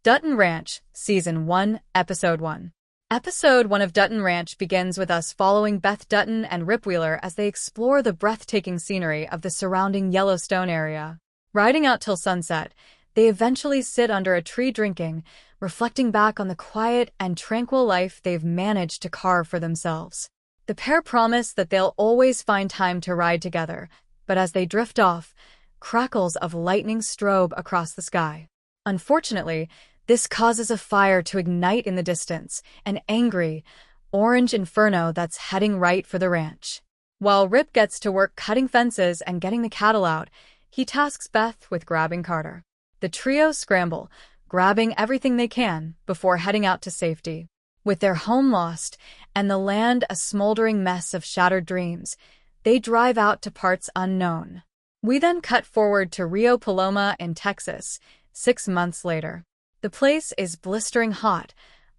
Dutton Ranch, Season 1, Episode 1. Episode 1 of Dutton Ranch begins with us following Beth Dutton and Rip Wheeler as they explore the breathtaking scenery of the surrounding Yellowstone area. Riding out till sunset, they eventually sit under a tree drinking, reflecting back on the quiet and tranquil life they've managed to carve for themselves. The pair promise that they'll always find time to ride together, but as they drift off, crackles of lightning strobe across the sky. Unfortunately, this causes a fire to ignite in the distance, an angry, orange inferno that's heading right for the ranch. While Rip gets to work cutting fences and getting the cattle out, he tasks Beth with grabbing Carter. The trio scramble, grabbing everything they can before heading out to safety. With their home lost and the land a smoldering mess of shattered dreams, they drive out to parts unknown. We then cut forward to Rio Paloma in Texas, 6 months later. The place is blistering hot,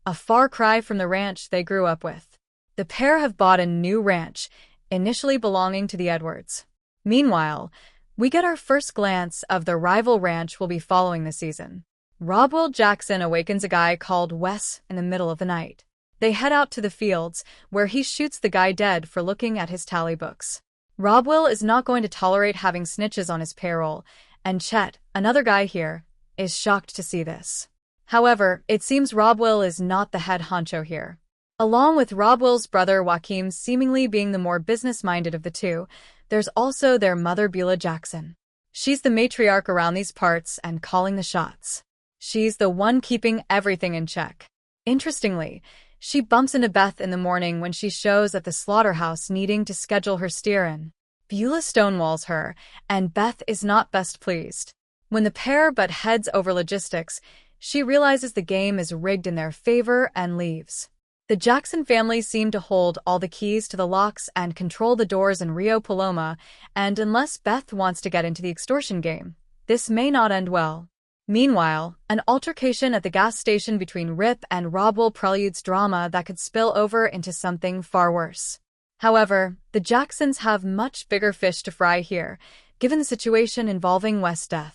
a far cry from the ranch they grew up with. The pair have bought a new ranch, initially belonging to the Edwards. Meanwhile, we get our first glance of the rival ranch we'll be following this season. Robwell Jackson awakens a guy called Wes in the middle of the night. They head out to the fields, where he shoots the guy dead for looking at his tally books. Robwell is not going to tolerate having snitches on his payroll, and Chet, another guy here, is shocked to see this. However, it seems Robwell is not the head honcho here. Along with Robwell's brother Joaquim seemingly being the more business-minded of the two, there's also their mother Beulah Jackson. She's the matriarch around these parts and calling the shots. She's the one keeping everything in check. Interestingly, she bumps into Beth in the morning when she shows at the slaughterhouse needing to schedule her steer-in. Beulah stonewalls her, and Beth is not best pleased. When the pair butt heads over logistics, she realizes the game is rigged in their favor and leaves. The Jackson family seem to hold all the keys to the locks and control the doors in Rio Paloma, and unless Beth wants to get into the extortion game, this may not end well. Meanwhile, an altercation at the gas station between Rip and Robwell preludes drama that could spill over into something far worse. However, the Jacksons have much bigger fish to fry here, given the situation involving Wes' death.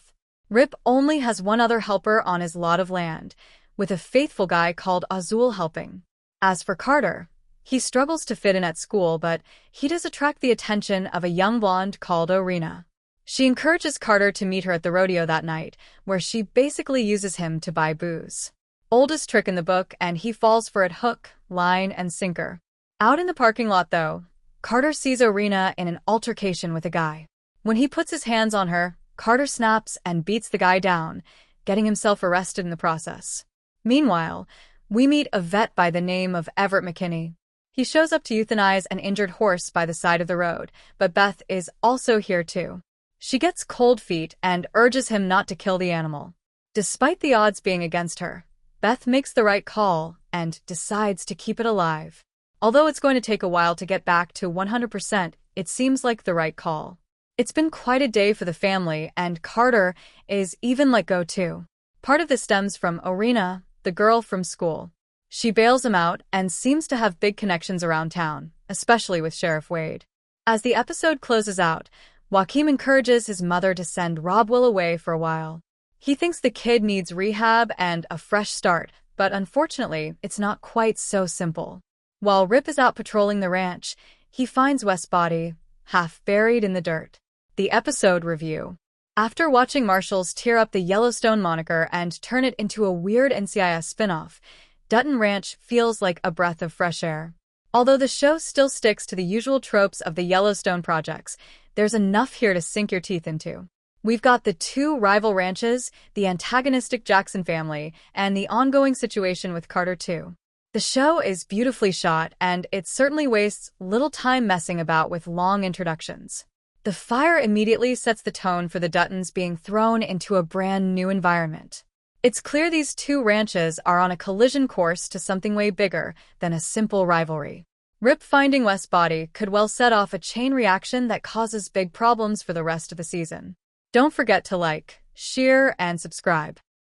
Rip only has one other helper on his lot of land, with a faithful guy called Azul helping. As for Carter, he struggles to fit in at school, but he does attract the attention of a young blonde called Orina. She encourages Carter to meet her at the rodeo that night, where she basically uses him to buy booze. Oldest trick in the book, and he falls for it hook, line, and sinker. Out in the parking lot, though, Carter sees Orina in an altercation with a guy. When he puts his hands on her, Carter snaps and beats the guy down, getting himself arrested in the process. Meanwhile, we meet a vet by the name of Everett McKinney. He shows up to euthanize an injured horse by the side of the road, but Beth is also here too. She gets cold feet and urges him not to kill the animal. Despite the odds being against her, Beth makes the right call and decides to keep it alive. Although it's going to take a while to get back to 100%, it seems like the right call. It's been quite a day for the family, and Carter is even let go too. Part of this stems from Orina, the girl from school. She bails him out and seems to have big connections around town, especially with Sheriff Wade. As the episode closes out, Joaquim encourages his mother to send Robwell away for a while. He thinks the kid needs rehab and a fresh start, but unfortunately, it's not quite so simple. While Rip is out patrolling the ranch, he finds Wes' body, half buried in the dirt. The episode review. After watching Marshals tear up the Yellowstone moniker and turn it into a weird NCIS spinoff, Dutton Ranch feels like a breath of fresh air. Although the show still sticks to the usual tropes of the Yellowstone projects, there's enough here to sink your teeth into. We've got the two rival ranches, the antagonistic Jackson family, and the ongoing situation with Carter too. The show is beautifully shot, and it certainly wastes little time messing about with long introductions. The fire immediately sets the tone for the Duttons being thrown into a brand new environment. It's clear these two ranches are on a collision course to something way bigger than a simple rivalry. Rip finding Wes' body could well set off a chain reaction that causes big problems for the rest of the season. Don't forget to like, share, and subscribe.